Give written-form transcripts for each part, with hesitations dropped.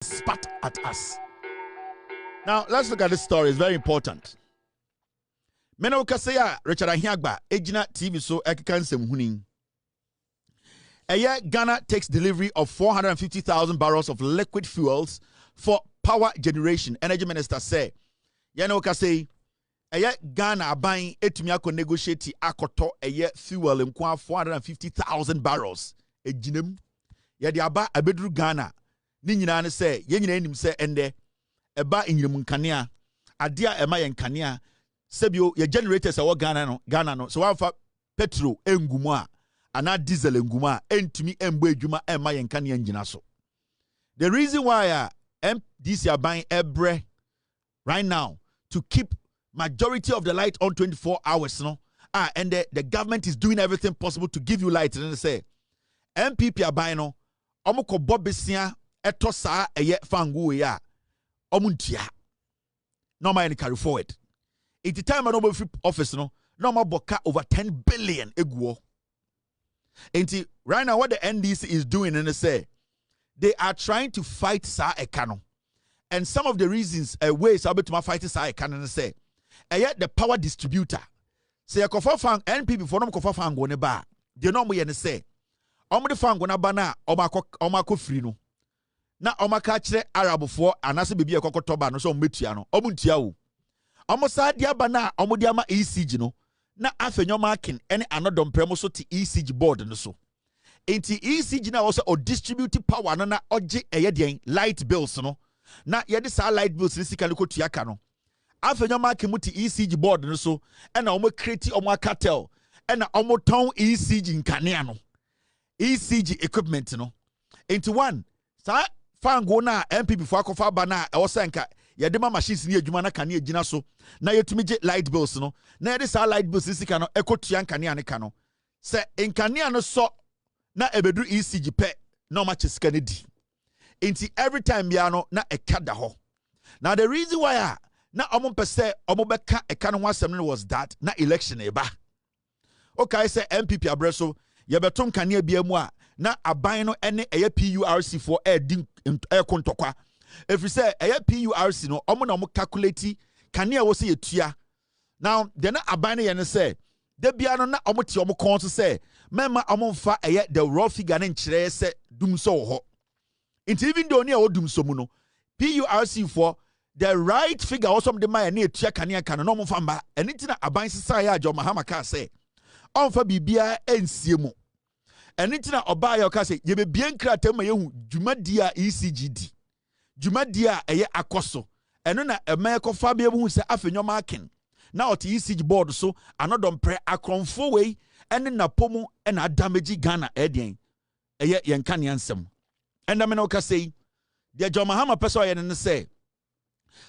spat at us. Now, let's look at this story. It's very important. Mena ukasaya Richard Ahiagba, Ejina TV so ekikansem hunin. Ghana takes delivery of 450,000 barrels of liquid fuels for power generation. Energy Minister say, Yano ukasay, Ghana buying etumiako negotiate akoto fuel in 450,000 barrels. Ejinem. Yadi aba abedru Ghana. Ni nyina ne se ye nyina enim se ende eba enyirem nkanea adea ema ye nkanea sebio ye generators awo Ghana no so wafa petrol engumu a ana diesel engumu a entumi embo adwuma ema ye nkanea ngina so. The reason why MDC are buying ebre right now to keep majority of the light on 24 hours no and the government is doing everything possible to give you light, and they say MPP are buying no omko bobesia eto saa fangu ya omuntia no man carry forward. It the time no free office no boka over 10 billion eguo. Enti right now what the NDC is doing, and they say they are trying to fight saa ekano. And some of the reasons ways about to fight saa ekano, and they say the power distributor say kofa fang NPP for no kofa fango ne ba de no mo ye ne say omo de fango na ba na omako free no na omaka kire arabofo anase bebi ekokotoba no so metua no omuntua wo omosa dia ba na omodi ama ECG no na afenyo marking ene anodom premo so ti ECG board no so enti ECG na also o distribute power no na oje den light bills no na ye de sa light bills ni sika ko tuaka no afenyo marking muti ECG board no so ena omo create omo cartel ena omo ton ECG nkanea no ECG equipment no enti one sa fango na MPP for akofa ba na e wosenka ye de ma machines ni adwuma na kane agina so na yetumi je light bills no na ye de sa light bills sika no ekotua nkane ane ka no se nkane no so na ebedu ECG pe na ma chesika ne di enti every time ya no na ekada ho. Now the reason why na omo pese omo beka eka no asem no was that na election eba okay say MPP abreso ye betom kane bia mu a na aban no ene PURC for din kontokwa if say PURC no omo na omo calculate kane wo say yetua. Now then aban no ye ne say de bia no na omo ti omo kon so say mema omo mfa the raw figure ne nkire say dum so ho into even though ne o dum so mu no PURC for the right figure also the man na etua kane kan no omo mfa mba eni ti na aban sisa ya John Mahama ka say onfa bibia ensie mu enitina oba ya ka say ye be bien kratam ma yehu dwumadi a ECGD dwumadi a eye akoso eno na ema ekofa be hu se afenyo marking na ot ECG board so anodom pre akronfo we ene na pomu ena damage Ghana edien eye yenkan yansem enda me no ka say de John Mahama person ye ne say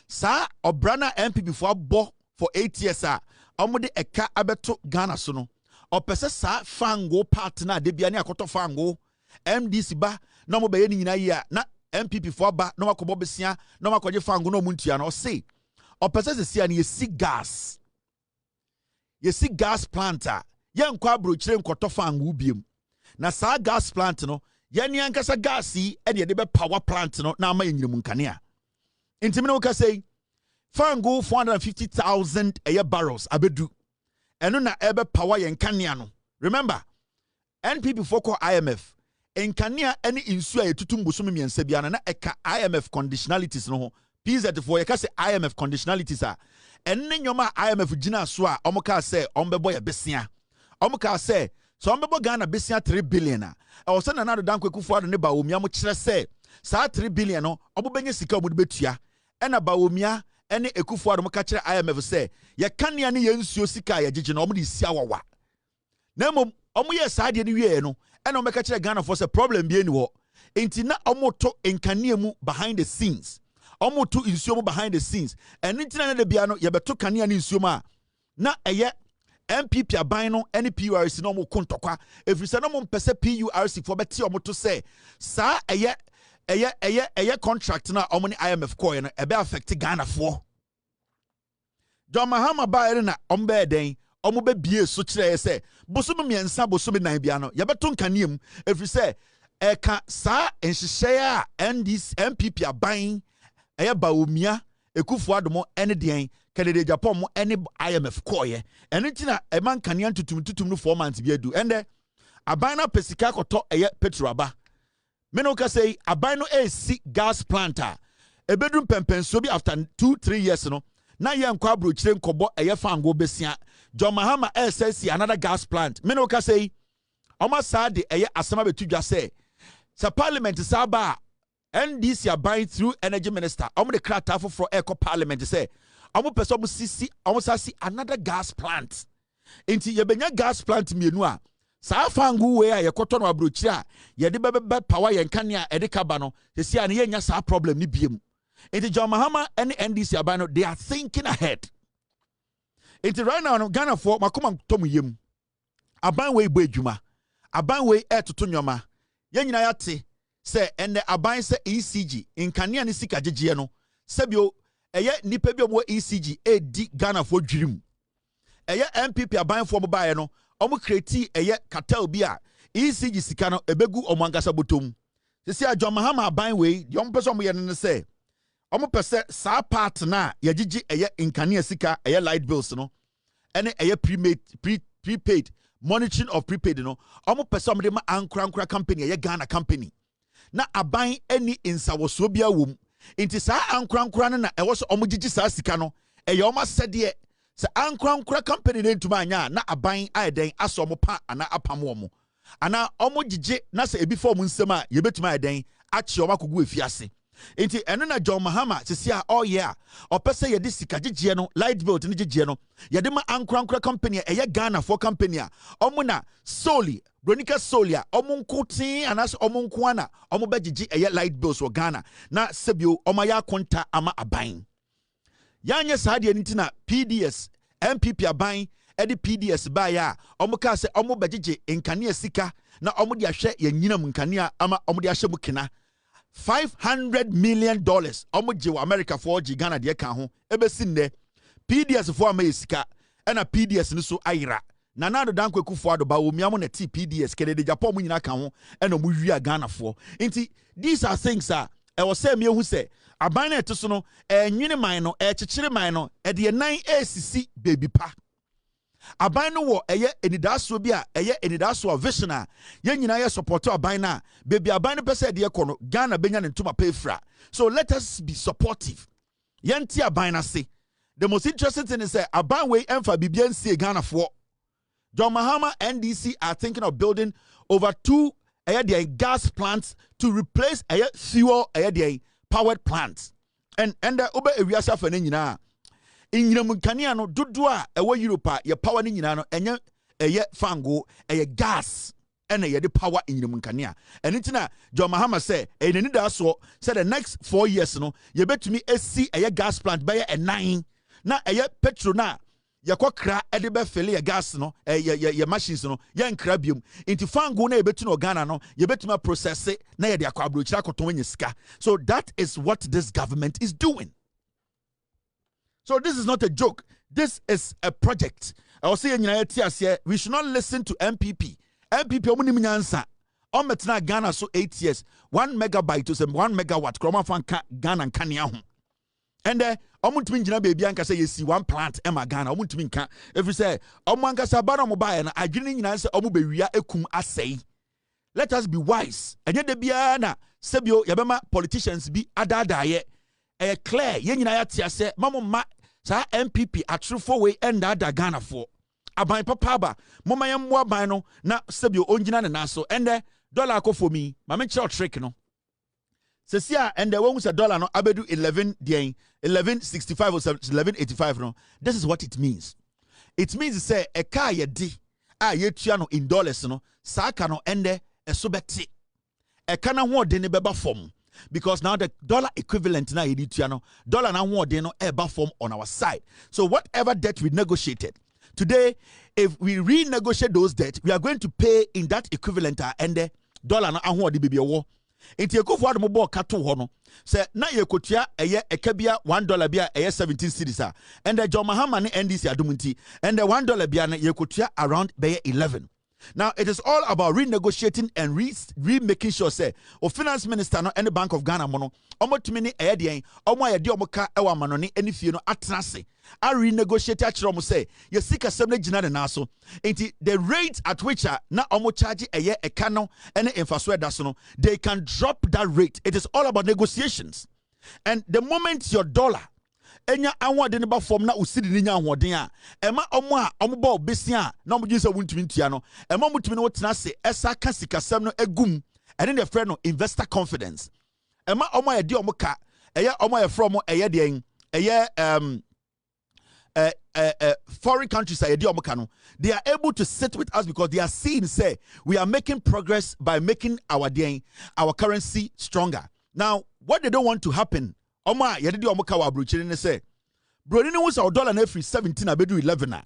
sa obrana MPP for abo for 8 years a omode eka abeto Ghana so no opese sa fango partner de bia ne akoto fango MDC ba na mo be ni nyina yi a na MPP for ba na makobo besia na makoje fango no muntua no say opese se sia ne yesi gas plant a ye nkwa abrochire nkoto fango biem na sa gas plant no ye ne ankasa gas yi e de be power plant no na ama yenyirem nkanea intimi no ka say fango 450,000 barrels abedu eno na ebe power yen kanea no. Remember NPP for IMF enkanea any insu a yetutum bosom miensa bia na eka IMF conditionalities no PZ for ye ka say IMF conditionalities a enne nyoma IMF gina so a omoka say ombebo ye besia omoka say so ombebo Ghana besia 3 billion a o se na na do dankweku fo ado ne ba omia mo kire say sa 3 billion no obobenye sika omo de betua ena ba omia ene ekufu adom ka kire IMF say ye kanea ne ye nsuo sika ye gigi na omo de sia wawa na mom omo ye saade ne wie no ene omo ka kire Ghana for say problem bi eni ho enti na omo to enkanea mu behind the scenes omo to nsuo mu behind the scenes ene ntina na de bia no ye beto kanea ne nsuo ma na eye MPP aban no ene PURC no omo kontokwa efrise no omo pese PURC for beti omo to say sa eye contract na omo ni IMF coin no ebe affect Ghana for John Mahama ba na omo be den omo be bie so kire say bosom miensa bosom nan bia no ye beto nkaneam efri say eka sa enhyehyɛ a NDC MPP aban ɛyɛ Bawumia Ekufuadomo ene den Canada Japan mo ene IMF koye ene nti na eman kanea tutum no 4 months bi adu ende aban na pesika koto ɛyɛ petrolaba me no ka say aban no esi gas plant a ebedum pempenso bi after 2-3 years no na ye nkwa abrochire nkobo ɛyɛ fango besia John Mahama SSC another gas plant me no ka say Oma Sade ɛyɛ asema betudwa say parliament saba NDC aban through energy minister the krata for eco parliament say person sisi sasi another gas plant inti yebenya gas plant mienu a saa fangu we a yekoto no abrochire a yede bebe power yenkane a ede kaba no sesi a ne yenya saa problem ni biem inti John Mahama and NDC aban no they are thinking ahead inti right now no Ghana for makoma tomu yem aban we bo adwuma aban we etoto nyoma yenyina yate say and the aban say ECG in Kania ni sika jeje no sebio eye nipa bi omo ECG edi Ghana for dwirim eye MPP aban for mobile no omo create eye cartel bi a ECG sika no ebegu omo angasa botom sisi a John Mahama aban we de omo pese omo ye no say omo pese sa part na ye gigi eye in Kania sika eye light bills no ene eye prepaid monitoring of prepaid no omo pese omo de ma ankra company eye Ghana company na aban eni insawoso bia wom inti saa ankrankra na ewo so omugigi saa sika no eye oma sede se ankrankra company ne ntuma anya na aban ayeden aso mo pa ana apam wo mo ana omugigi na se ebi form nsem a yebetuma ayeden achi oma kogu efiase inti eno na John Mahama sisi a all year opese yedi sika gigie no light bill ne gigie no yedi ma ankrankra company eye Ghana for company a omo na solely Bronica Solia, Omunkuti, and as Omunkuana, Omobejiji, a light bills or Ghana, na Sebio, Omaya Konta Ama Abain. Yanyas had Nitina, PDS, MPP Abain, Eddie PDS Baya, Omokase, Omobejiji, in Kania Sika, na Omodia She, Yenina Munkania, Ama Omodia Shemukina. $500 million, Omojo America for Ghana, dear Kaho, Ebesinde, PDS for America, and a PDS Nusu Aira. Nanado dankwe kufuado ba omiamo na TPDS Canada Japan mu nyina ka ho ena mu wi Ghana fo nti these are things e wo say me hu say aban na eto so no enwene man no kyekyere man no de nan asisi baby pa aban no wo eye enidaso bi a eye enidaso vision a ye nyina ye support aban na baby aban no pese de ekono Ghana benya ne ntoma pefra so let us be supportive yenti aban na se the most interesting thing is say aban we emfa bibia nsie Ghana fo John Mahama NDC are thinking of building over 2 gas plants to replace fuel powered plants. And the Uber area suffer nyina. In Yamunkania no dudua ewa Europa ye power ni nyina no enye fango gas and the power in Yamunkania. And itina John Mahama say eneni da so say the next 4 years no ye betumi see gas plant by 9 na petrol na yakwa kra edebe fele ya gas no ya machines no ya nkra biom inti fango na ebetu no Ghana no ye betuma process na ye de akwa abrochira akoton nyesika. So that is what this government is doing. So this is not a joke, this is a project. I will say we should not listen to MPP omuni nyansa ometna Ghana so 8 years 1 megabyte to 1 megawatt kroma fanka Ghana nkania ho. And omuntumi njina baby anka say yesi 1 plant ema Ghana omuntumi nka every say omanka sabana mobile na adwene nyina say omu bewia ekum asei. Let us be wise. Enye de bia na sebio yabema politicians bi adadaye clear ye nyina ya tia say mamma sa MPP atrufo we enda da Ghana for aban papa ba moma yemmo aban no na sebio onjina ne naso ende dollar akofo mi ma me kire trick no. Sesia and the one who's $1 no abedu 1165 or 1185 no. This is what it means. It means say a car ye di ye tuano in dollars no saka no ende esobeti e kana ho de ne beba form because now the dollar equivalent na ye di tuano dollar na ho de no eba form on our side. So whatever debt we negotiated today, if we renegotiate those debts, we are going to pay in that equivalent ende dollar na ho de bibi wo. Inti Ekufuado mobo kato ho no se na ye kotua eye ekabia $1 bia eye 17 cedis and the John Mahama ne NDC adumunti and the $1 bia na ye kotua around be 11. Now, it is all about renegotiating and remaking sure, say, or finance minister no, and the Bank of Ghana mono, omotumini ayedian, omo ayedi omoka ewa manoni, any few no atrase. I renegotiate at Romo say, you seek a semi general naso. Ain't the rate at which na omo charge a year a cano and infrastructure dasono, they can drop that rate. It is all about negotiations. And the moment your dollar, enya anwa de ne ba form na usidi ni nya ahoden a ema omo a omo ba obesia na omo gise wuntumi ntua no ema mutumi no tena se esa ka sikasem no egum ene ne frɛ no investor confidence ema omo ye de omo ka eye omo ye from eye de foreign countries are omo ka no they are able to sit with us because they are seeing say we are making progress by making our currency stronger. Now what they don't want to happen Oma yedi omo ka wa brochiri ne say broni ne wo say dollar na free 17 abedu 11 na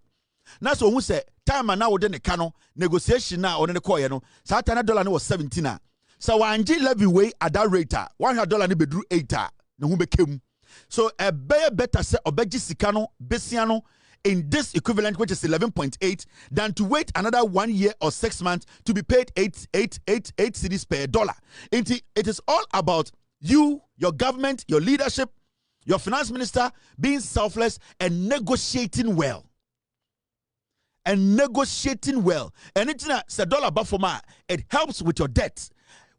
na so hu say time na wo de ne ka no negotiation na one ne call ye no sa ta na dollar ne was 17 na so wanji levy way at that rate $100 ne bedru 8 ne hu bekem so a better say obeji sika no besia no in this equivalent which is 11.8 than to wait another 1 year or 6 months to be paid 8 cedis per dollar. It is all about you, your government, your leadership, your finance minister being selfless and negotiating well. And negotiating well. And it's a dollar buffer, it helps with your debt.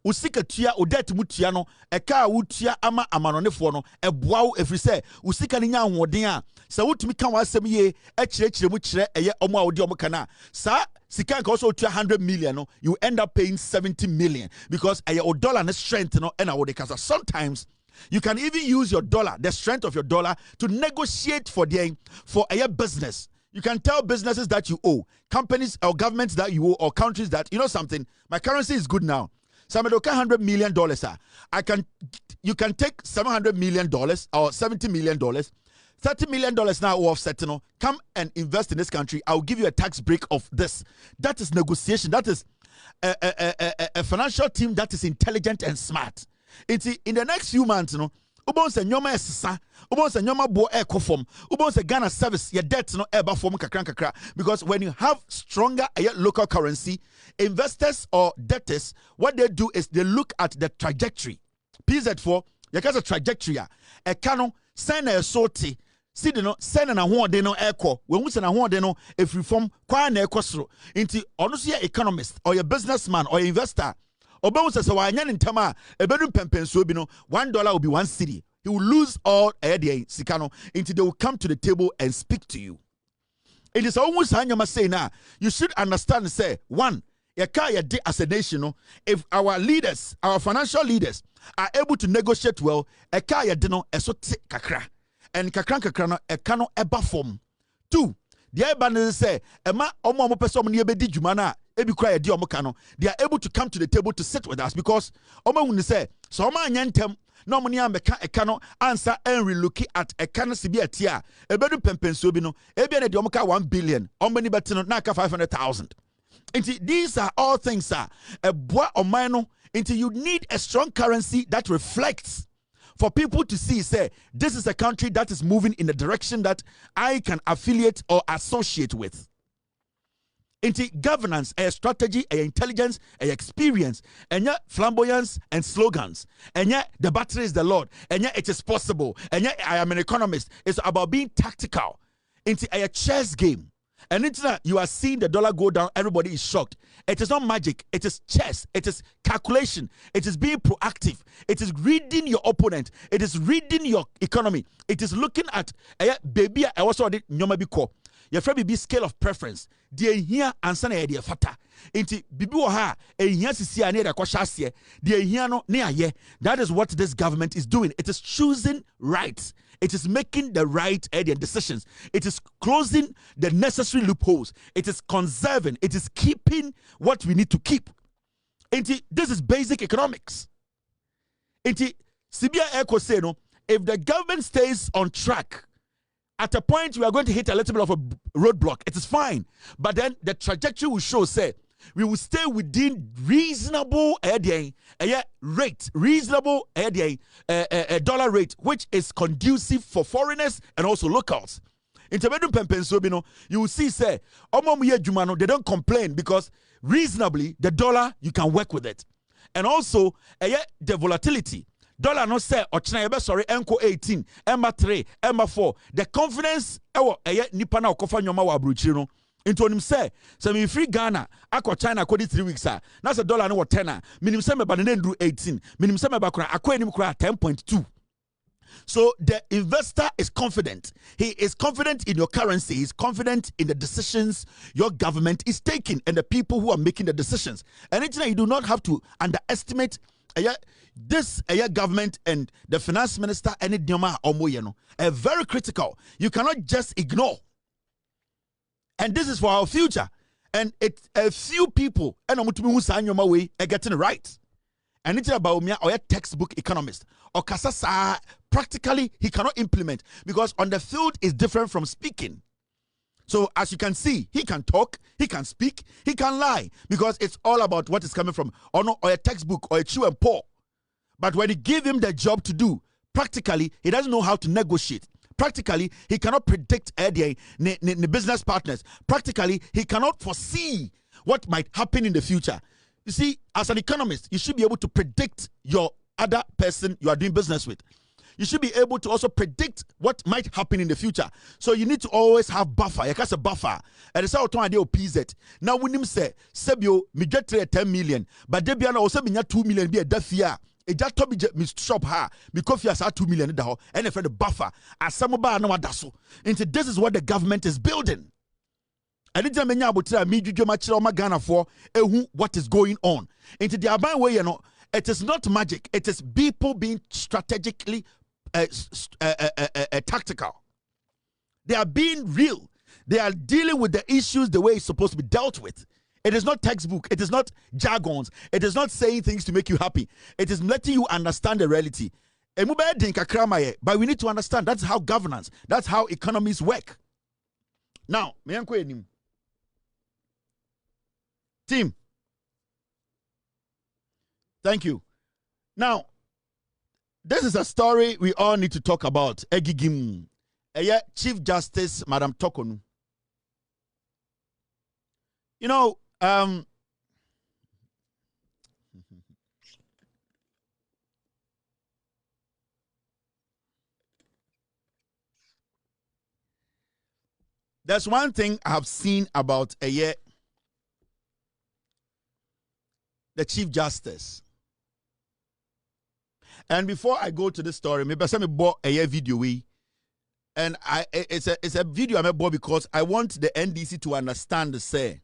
Usika tia o debt mutia no eka wutia ama amanonefo no eboawo efrise usika nya ahoden a sa wutumi kan wasem ye ekirekire mu kire eye omo a wodi omo kana sa sika nka also 100 million no you end up paying 70 million because eye o dollar na strength no na wodi kasa. Sometimes you can even use your dollar, the strength of your dollar, to negotiate for a business. You can tell businesses that you owe, companies or governments that you owe, or countries that, you know something, my currency is good now. So I'm $100 million. You can take $700 million or $70 million. $30 million now offset, come and invest in this country. I'll give you a tax break of this. That is negotiation. That is a financial team that is intelligent and smart. It's in the next few months, ubon se nyoma esisa, ubon se nyoma bo ekofom, ubon se Ghana service your debt no eba form kakra because when you have stronger local currency, investors or debtors, what they do is they look at the trajectory. PZ4, you a trajectory a cano send a sortie. See the no send na ho de no eko when we send na ho de no if reform kwa na ekosro into honestly economist or your businessman or your investor. Oba says so anya ntama ebedum pempenso bi no $1 will be 1 cedi. He will lose all sikano until they will come to the table and speak to you. It is almost hanyama say now you should understand say one as a nation if our leaders, our financial leaders are able to negotiate well kakra and kakra no ekano eba form. Two, the eba say ema omo person ni ebedi dwuma na ebi kra ye di omo ka no they are able to come to the table to sit with us because omo wuni say so omo anya ntem na omo ni ameka eka no answer and relook at eka no sibi atia ebedu pempenso bi no ebi na di omo ka 1 billion omo ni beti no na ka 500,000. These are all things until you need a strong currency that reflects for people to see, say, this is a country that is moving in the direction that I can affiliate or associate with. Into governance, a strategy, a intelligence, a experience, and yet flamboyance and slogans, and yet the battery is the Lord, and yet it is possible, and yet I am an economist. It's about being tactical into a chess game. And it's not, you are seeing the dollar go down, everybody is shocked. It is not magic, it is chess, it is calculation, it is being proactive, it is reading your opponent, it is reading your economy, it is looking at baby. I also did nyoma biko. Your friend be scale of preference. Dear here and son idea fata. Inti bibi ha a here sisi ane da kwashasie. Dear here no near ye. That is what this government is doing. It is choosing right. It is making the right decisions. It is closing the necessary loopholes. It is conserving. It is keeping what we need to keep. This is basic economics. Sibia Eko say no, if the government stays on track, at a point we are going to hit a little bit of a roadblock. It is fine. But then the trajectory will show, say, we will stay within reasonable rate, reasonable dollar rate, which is conducive for foreigners and also locals. In Tabedum Pempensobino, you will see, say, they don't complain because reasonably, the dollar, you can work with it. And also, the volatility. Dollar no say ochina sorry enko 18, emma 3, emma 4. The confidence nipa na okofa nyoma wa abruchiri no. Into onim say me free Ghana akwa China akodi 3 weeks na say dollar no 10 minim say me ba ne ndru 18, minim say me ba kura akwa enim kura 10.2. So the investor is confident. He is confident in your currency. He's confident in the decisions your government is taking and the people who are making the decisions. And you do not have to underestimate this government and the finance minister and it very critical. You cannot just ignore. And this is for our future. And it's a few people and way are getting it right. And it's about me or a textbook economist or kasasa. Practically he cannot implement because on the field is different from speaking. So as you can see, he can talk, he can speak, he can lie because it's all about what is coming from or a textbook or a chew and pour. But when you give him the job to do, practically he doesn't know how to negotiate. Practically he cannot predict the business partners. Practically he cannot foresee what might happen in the future. You see, as an economist, you should be able to predict your other person you are doing business with. You should be able to also predict what might happen in the future. So you need to always have buffer. You can say buffer. And it's how to idea of PZ. Now when him say, Sebio, me get 10 million, but Debiana also be 2 million be a death year. It just told me shop her, me coffee as 2 million in the hall, and if the buffer, as some about no dasso. Into this is what the government is building. I didn't tell me about me, Ghana for what is going on. Into the Aban way, it is not magic, it is people being strategically tactical. They are being real. They are dealing with the issues the way it's supposed to be dealt with. It is not textbook. It is not jargons. It is not saying things to make you happy. It is letting you understand the reality. But we need to understand that's how governance, that's how economies work. Now, team. Thank you. Now, this is a story we all need to talk about. Egigim. Chief Justice, Madam Tokonu. You know, there's one thing I have seen about the Chief Justice. And before I go to this story, maybe I bought a video and it's a video I bought because I want the NDC to understand the say.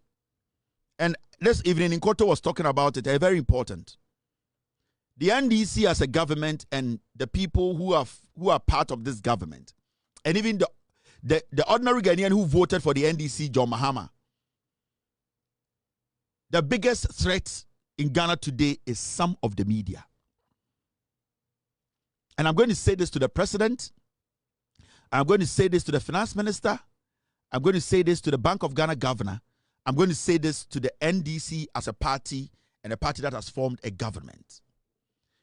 And this evening, Nkoto was talking about it. Very important. The NDC as a government and the people who are part of this government, and even the ordinary Ghanaian who voted for the NDC, John Mahama. The biggest threat in Ghana today is some of the media. And I'm going to say this to the president. I'm going to say this to the finance minister. I'm going to say this to the Bank of Ghana governor. I'm going to say this to the NDC as a party and a party that has formed a government.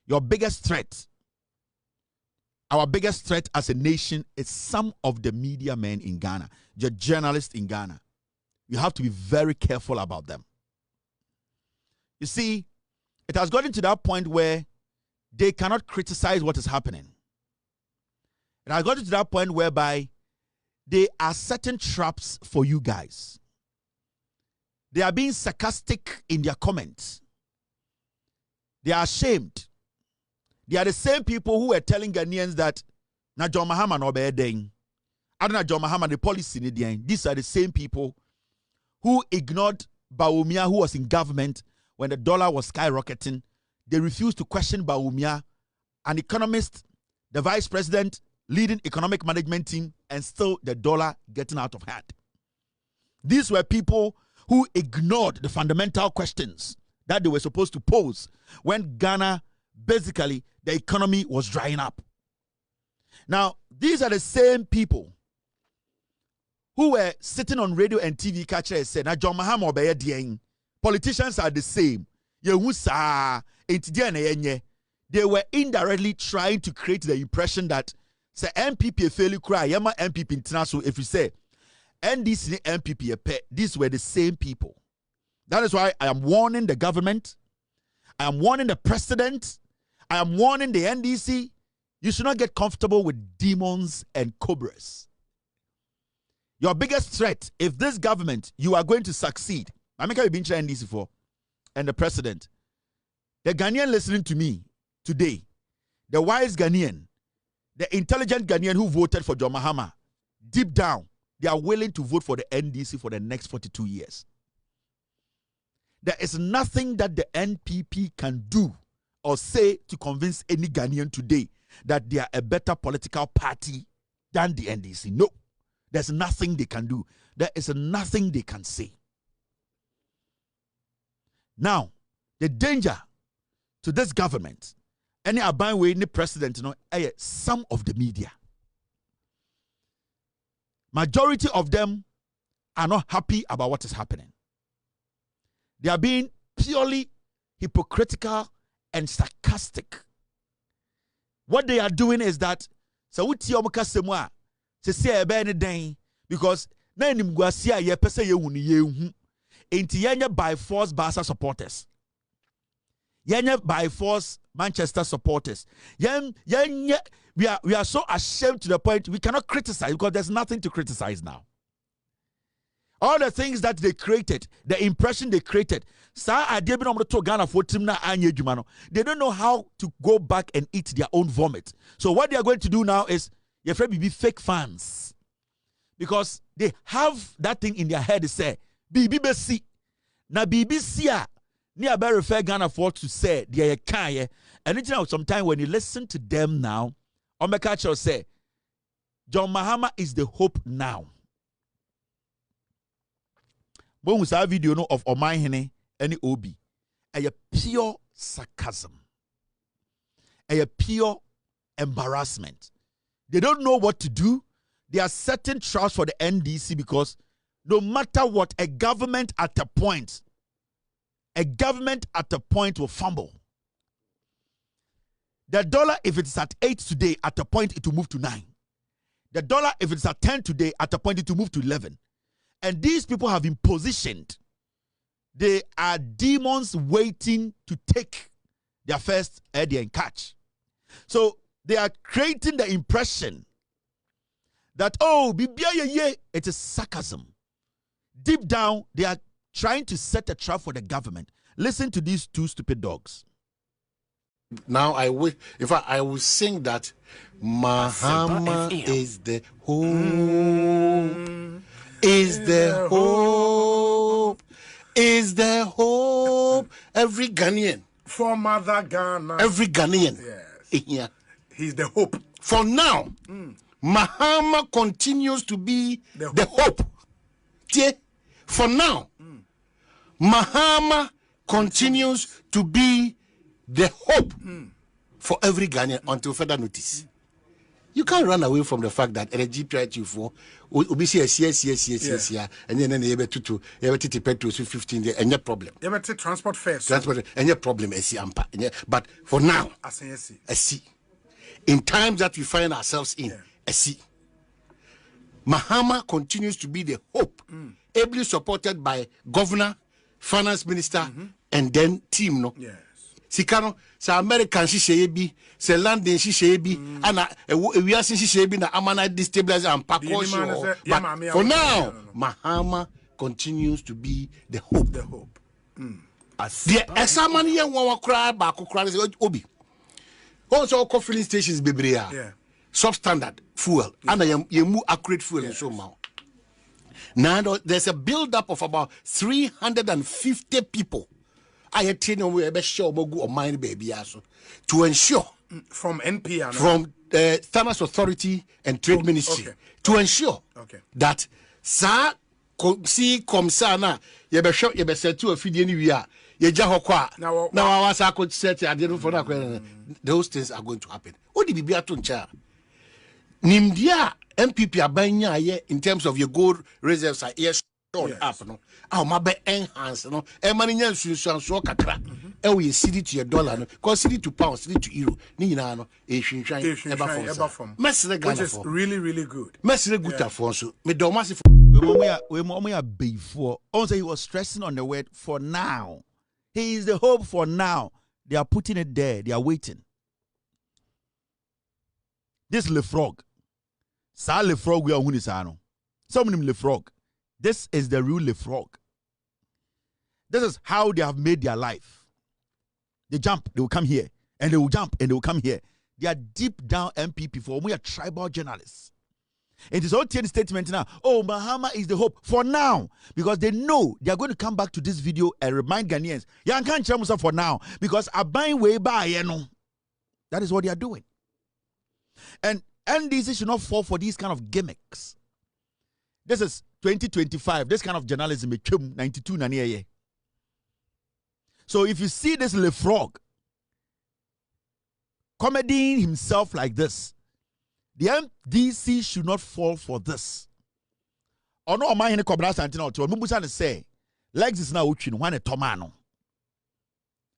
Your biggest threat, our biggest threat as a nation is some of the media men in Ghana, the journalists in Ghana. You have to be very careful about them. You see, it has gotten to that point where they cannot criticize what is happening. It has gotten to that point whereby there are certain traps for you guys. They are being sarcastic in their comments. They are ashamed. They are the same people who were telling Ghanaians that na John Mahama no be den. Adona John Mahama the policy ni den. These are the same people who ignored Bawumia, who was in government when the dollar was skyrocketing. They refused to question Bawumia, an economist, the vice president, leading economic management team, and still the dollar getting out of hand. These were people who ignored the fundamental questions that they were supposed to pose when Ghana, basically, the economy was drying up. Now, these are the same people who were sitting on radio and TV catcher and said, John Mahama obeye dieng. Politicians are the same. They were indirectly trying to create the impression that say MPP fairly cry, yama MPP international. If you say NDC MPP, these were the same people. That is why I am warning the government. I am warning the president. I am warning the NDC. You should not get comfortable with demons and cobras. Your biggest threat, if this government, you are going to succeed. I mean, I've been to NDC for, and the president. The Ghanaian listening to me today, the wise Ghanaian, the intelligent Ghanaian who voted for John Mahama, deep down, they are willing to vote for the NDC for the next 42 years. There is nothing that the NPP can do or say to convince any Ghanaian today that they are a better political party than the NDC. No, there's nothing they can do. There is nothing they can say. Now, the danger to this government, any Abanwe, any president, you know, some of the media. Majority of them are not happy about what is happening. They are being purely hypocritical and sarcastic. What they are doing is that because by force Barca supporters. By force Manchester supporters. We are so ashamed to the point we cannot criticize because there's nothing to criticize now. All the things that they created, the impression they created, they don't know how to go back and eat their own vomit. So what they are going to do now is, you're afraid to be fake fans. Because they have that thing in their head, they say, BBC. Now BBC, near very fair Ghana for to say, they are kind. And you know, sometimes when you listen to them now, Omekacha will say, John Mahama is the hope now. When we saw a video of Omanhene and Obi, a pure sarcasm, a pure embarrassment. They don't know what to do. They are setting traps for the NDC because no matter what, a government at a point will fumble. The dollar, if it's at 8 today, at a point it will move to 9. The dollar, if it's at 10 today, at a point it will move to 11. And these people have been positioned. They are demons waiting to take their first Eddie and catch. So they are creating the impression that, oh, it is sarcasm. Deep down, they are trying to set a trap for the government. Listen to these two stupid dogs. Now I wish, in fact, I will sing that Mahama is the hope. Is the hope, is the hope. Every Ghanaian. For Mother Ghana. Every Ghanaian. Yes. Yeah. He's the hope. For now, Mahama continues to be the hope. For now, Mahama continues to be the hope for every Ghanaian until further notice. You can't run away from the fact that energy GPI24 will be yes, and then able to petrol 15 days, and no problem. You have to transport fares. Transport, and no problem, but for now, I see. In times that we find ourselves in, I see. Mahama continues to be the hope, ably supported by governor, finance minister, and then team. No. Yes. Sikano, sa American Shishabi, se London Shishabi, and we are Shishabi na Amana destabilize and Pakosho. But for now, Mahama continues to be the hope. The hope. The Esamania won't cry back, Obi. Also, filling stations, baby, substandard fuel, and I am more accurate fuel and so on. Now, there's a build up of about 350 people. I had taken away a show or mind baby to ensure from NPR, from the Farmers Authority and Trade Ministry to ensure that sa si komsana ye be show ye be set to a feed anywhere ye jahokwa now I was I could set I didn't for that those things are going to happen. What did be to ncha nimdia MPP abanya ye in terms of your gold reserves are yes up no ah ma be enhance no e mani nya nsusu kakra e we Cedi to your dollar no cause Cedi to pound Cedi to euro ni nyina no e hwinhwan eba from mesre Ghana, which is really good mesre good for so me do massive we are before. Also, he was stressing on the word for now. He is the hope for now. They are putting it there. They are waiting. This Lefrog. Sa Lefrog we are hunisano. Some name Lefrog. This is the real Lefrog. This is how they have made their life. They jump, they will come here. And they will jump, and they will come here. They are deep down MPP for we are tribal journalists. It is all the statement now. Oh, Mahama is the hope for now. Because they know they are going to come back to this video and remind Ghanaians, you can't tell myself for now. Because I buy way by, you know. That is what they are doing. And NDC should not fall for these kind of gimmicks. This is 2025. This kind of journalism is 92 naniye. So if you see this Lefrog comedying himself like this, the MDC should not fall for this. Or no, Omanhene Kobra Santino to Mubusan say, legs is now uchin, one a tomano.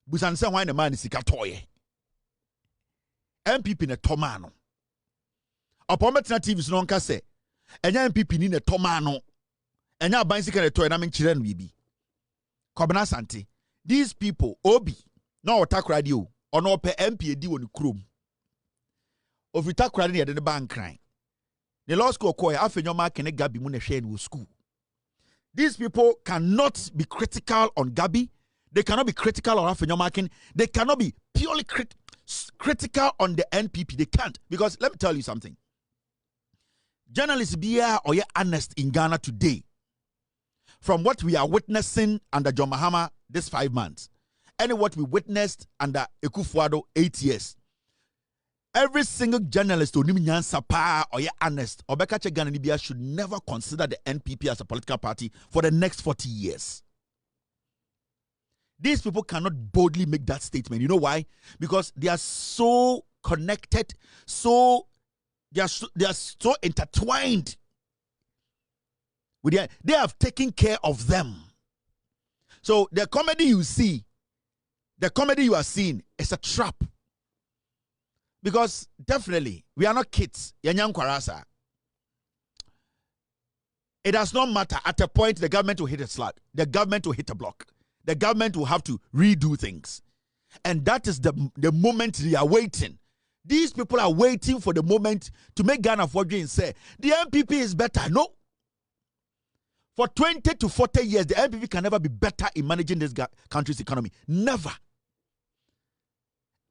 Busan say, why the man is Sikatoye. MPP in a tomano. Upon Metna TV is non case, and MPP in a tomano. And now bicycle a toy, and I'm in children, we be. Kobra Santi. These people, Obi, no attack radio, or no pay MPAD on the chrome. Of you talk radio at the bank crying. The law school call after your mark and a Gabi Muneshane school. These people cannot be critical on Gabi. They cannot be critical on after your marking. They cannot be purely critical on the NPP. They can't. Because let me tell you something. Journalists be here or you're honest in Ghana today. From what we are witnessing under John Mahama this 5 months, and what we witnessed under Ekufuado 8 years, every single journalist or you're honest or Ghana should never consider the NPP as a political party for the next 40 years. These people cannot boldly make that statement. You know why? Because they are so connected, they are so intertwined. They have taken care of them. So the comedy you see, the comedy you are seeing is a trap. Because definitely, we are not kids. It does not matter. At a point, the government will hit a slug. The government will hit a block. The government will have to redo things. And that is the moment they are waiting. These people are waiting for the moment to make Ghana forget and say, the MPP is better. No. For 20 to 40 years, the MPP can never be better in managing this country's economy. Never.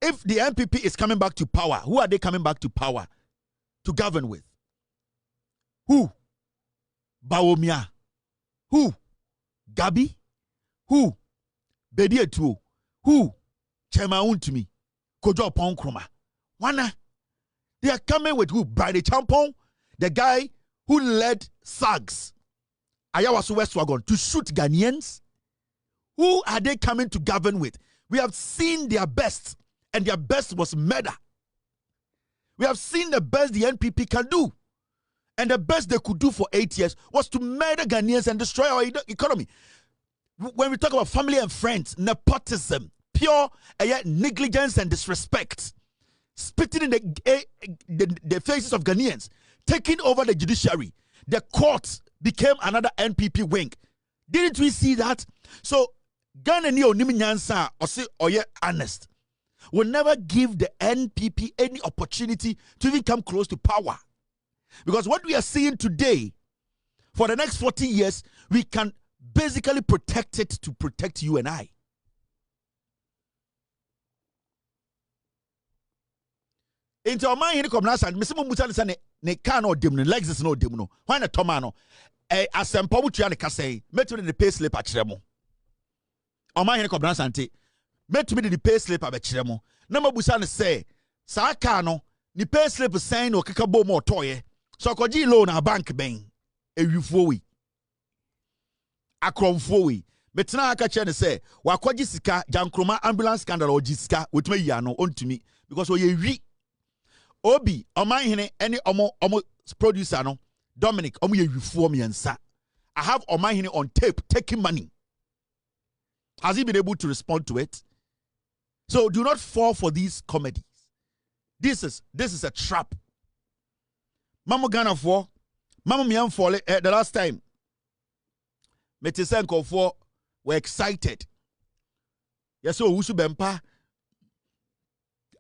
If the MPP is coming back to power, who are they coming back to power to govern with? Who? Bawumia. Who? Gabi. Who? Bedietu. Who? Chema Untumi. Kojo Ponkroma. Wana. They are coming with who? Brady Champon, the guy who led SAGs, Ayawaso Westwagon, to shoot Ghanaians. Who are they coming to govern with? We have seen their best, and their best was murder. We have seen the best the NPP can do. And the best they could do for 8 years was to murder Ghanaians and destroy our economy. When we talk about family and friends, nepotism, pure negligence and disrespect, spitting in the faces of Ghanaians, taking over the judiciary, the courts became another NPP wing. Didn't we see that? So, Ghana ni onimi nyansa or honest will never give the NPP any opportunity to even come close to power. Because what we are seeing today, for the next 40 years, we can basically protect it to protect you and I. Into Omanhene Komnas and Mr. Musa ne can or dim, legs is no dim. Why not Tomano? As some poetry say, met me the pay slip at Chiremo. Omanhene Komnas Ante, met me the pay slip at Chiremo. Number Busan say, Sakano, the pay slip is saying or Kikabo more toy. So Koji loan a bank bang. A euphoi. A cromfoi. Metna Akachen say, Wakwaji Sika, Jankroma ambulance scandal or Jiska, with me yano on to me, because we re. Obi, Omanhene, any omo producer no, Dominic, omo ye reform yansa. I have Omanhene on tape taking money. Has he been able to respond to it? So do not fall for these comedies. This is a trap. Mama Ghana for Mama Miam for the last time Metisenko for were excited. Yes, so Usu Bempa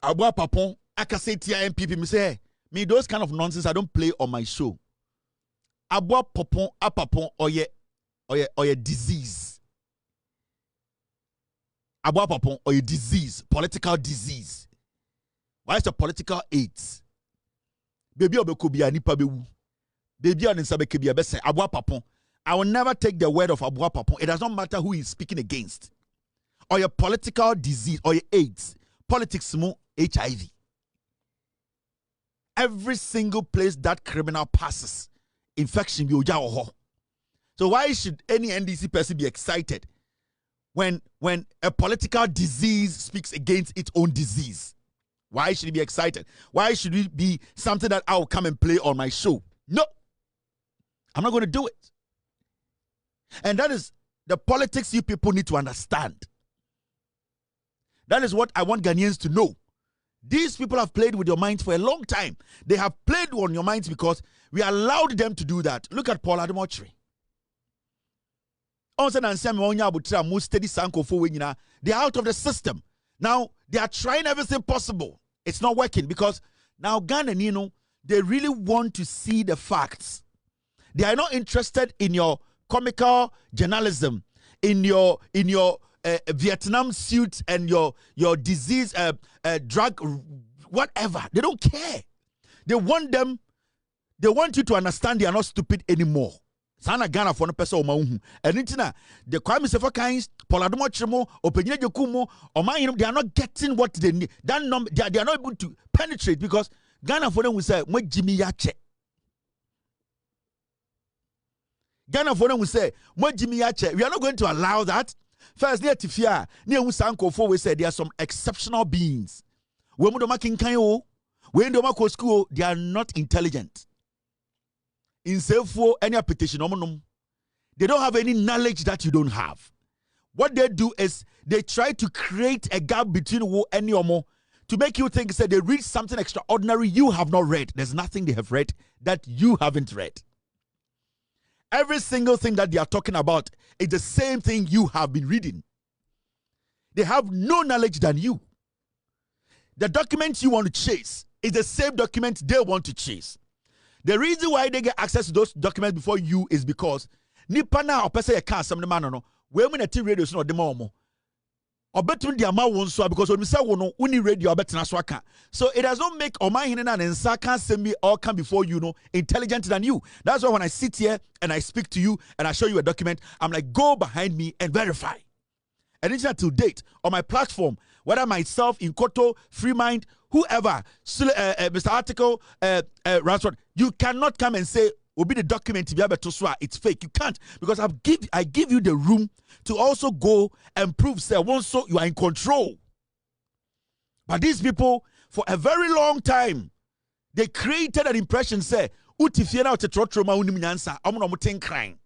Abua Papon, Akasetia MPP, me say, me those kind of nonsense I don't play on my show. Abua Papon, Apapon, or ye disease. Abua Papon, or ye disease, political disease. Why is the political AIDS? Baby Obekobia nipa bewu. Baby on Insabekebia bese Abua Papon. I will never take the word of Abua Papon. It does not matter who he is speaking against. Or your political disease, or your AIDS. Politics mo HIV. Every single place that criminal passes, infection be oja oho. So why should any NDC person be excited when a political disease speaks against its own disease? Why should he be excited? Why should it be something that I will come and play on my show? No. I'm not going to do it. And that is the politics you people need to understand. That is what I want Ghanaians to know. These people have played with your minds for a long time. They have played on your minds because we allowed them to do that. Look at Paul Ademotre. They are out of the system. Now, they are trying everything possible. It's not working because now Ghana, they really want to see the facts. They are not interested in your comical journalism, in your Vietnam suit and your disease, drug, whatever. They don't care. They want you to understand they are not stupid anymore. Sana Ghana for no person Omanhene. And the crime is for kinds, Poladmo Chemo, Openye Jokumo, Omanhene, they are not getting what they need. That number, they are not able to penetrate because Ghana for them will say, "Mo Jimmy Yache." Ghana for them will say, "Mo Jimmy Yache." We are not going to allow that. First, near Tifia, near Usanko for we say there are some exceptional beings. When we do when we school, they are not intelligent. In Sefo, any petition, they don't have any knowledge that you don't have. What they do is they try to create a gap between you and Yomo to make you think that they read something extraordinary you have not read. There's nothing they have read that you haven't read. Every single thing that they are talking about is the same thing you have been reading. They have no knowledge than you. The document you want to chase is the same document they want to chase. The reason why they get access to those documents before you is because nipa na opese ye kan asem ne man no we mu na ti radio so no de ma omo obetun dia ma won so because onu say wo no uni radio obetena so aka. So it does not make Omanhene na nsa kan asem bi or come before you intelligent than you. That's why when I sit here and I speak to you and I show you a document, I'm like, go behind me and verify. And it's to date on my platform, whether myself, in Koto, Free Mind, whoever, Mr. Article, Ransford, you cannot come and say, will be the document to be able to swear it's fake. You can't, because I give you the room to also go and prove, say, once so you are in control. But these people, for a very long time, they created an impression, say, Utifiena Tetrotroma Uniminansa, Amunomutin crying,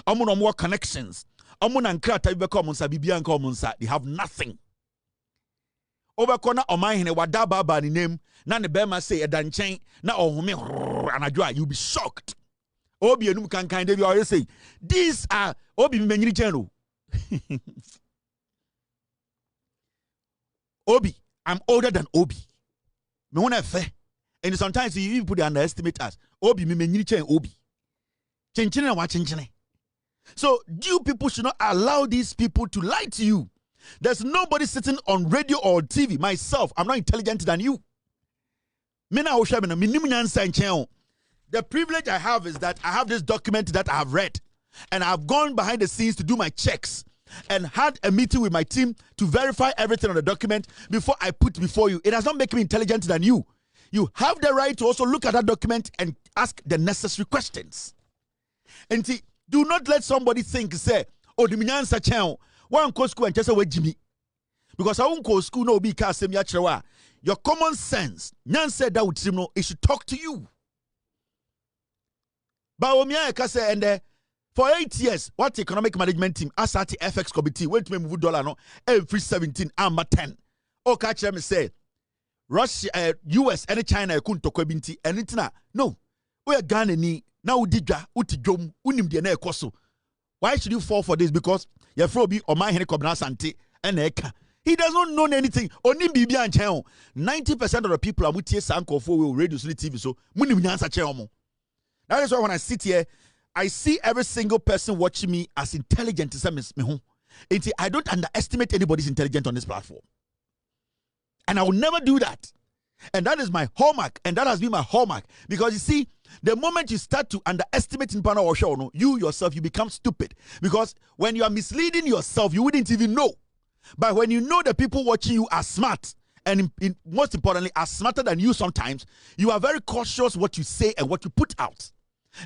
Amunomwa connections. They have nothing. Over corner Omanhene wadaba ba ni name na ne bema say edanchen na ohome anadwa, you'll be shocked. Obi enum kan they be always say these are Obi menyiri channel. Obi, I'm older than Obi. Me wona fe. And sometimes you even put the underestimate us. Obi me menyiri chen Obi. Chenchene na wa chenchene. So you people should not allow these people to lie to you. There's nobody sitting on radio or TV. Myself, I'm not intelligent than you. The privilege I have is that I have this document that I have read. And I've gone behind the scenes to do my checks. And had a meeting with my team to verify everything on the document before I put before you. It does not make me intelligent than you. You have the right to also look at that document and ask the necessary questions. And see, do not let somebody think, say, oh, the minyansa channel, one go school and just away Jimmy. Because I won't go school, no be casem yachewa. Your common sense, Nyan said that would know it should talk to you. But and for 8 years, what economic management team, Asati FX committee, went to move dollar no every 17 and 10. Oh, catch them say Russia, US, and China couldn't talk binti and it's not. No, we are Ghana ni. Now didra uti jom unim de na ekoso Why should you fall for this? Because you're from Omanhene Kobna Sante and Eka. He does not know anything. Only Bibi and Cheo. 90% of the people are with Sanko for radio TV. So that is why when I sit here, I see every single person watching me as intelligent. I don't underestimate anybody's intelligence on this platform. And I will never do that. And that is my hallmark. And that has been my hallmark. Because you see, the moment you start to underestimate in Pana or show, you yourself, you become stupid. Because when you are misleading yourself, you wouldn't even know. But when you know the people watching you are smart, and most importantly, are smarter than you sometimes, you are very cautious what you say and what you put out.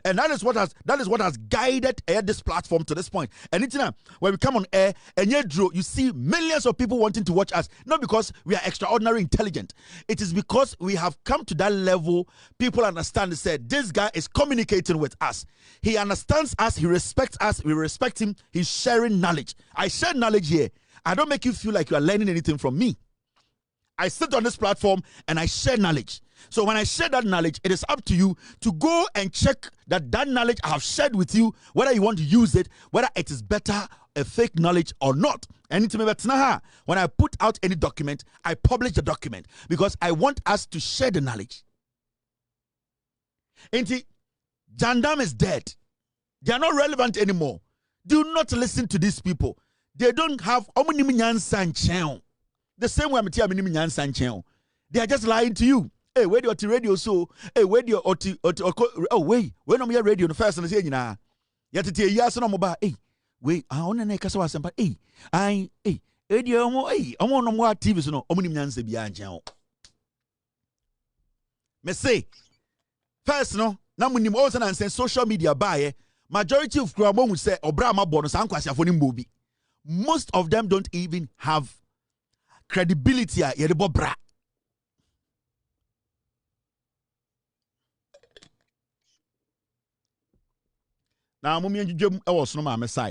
And that is what has guided this platform to this point. And it's now when we come on air and you see millions of people wanting to watch us, not because we are extraordinary intelligent. It is because we have come to that level. People understand and said, this guy is communicating with us. He understands us. He respects us. We respect him. He's sharing knowledge. I share knowledge here. I don't make you feel like you are learning anything from me. I sit on this platform and I share knowledge. So when I share that knowledge, it is up to you to go and check that knowledge I have shared with you, whether you want to use it, whether it is better a fake knowledge or not. And when I put out any document, I publish the document because I want us to share the knowledge. Jandam is dead. They are not relevant anymore. Do not listen to these people. They don't have the same way I'm they are just lying to you. Hey, where do you radio so? Hey, where do you oh wait, when I'm here radio the first and say na. Yet te yes no moba. Hey, wait, I want na kasa wasem but hey, radio mo omo no mo TV so no omo nim nyansa bia nchen. Me say first no na munim also na say social media buy majority of crowd who say obra ma bono san kwasiafo ni mbobi. Most of them don't even have credibility yedebo bra. Now, I'm going to go to the side.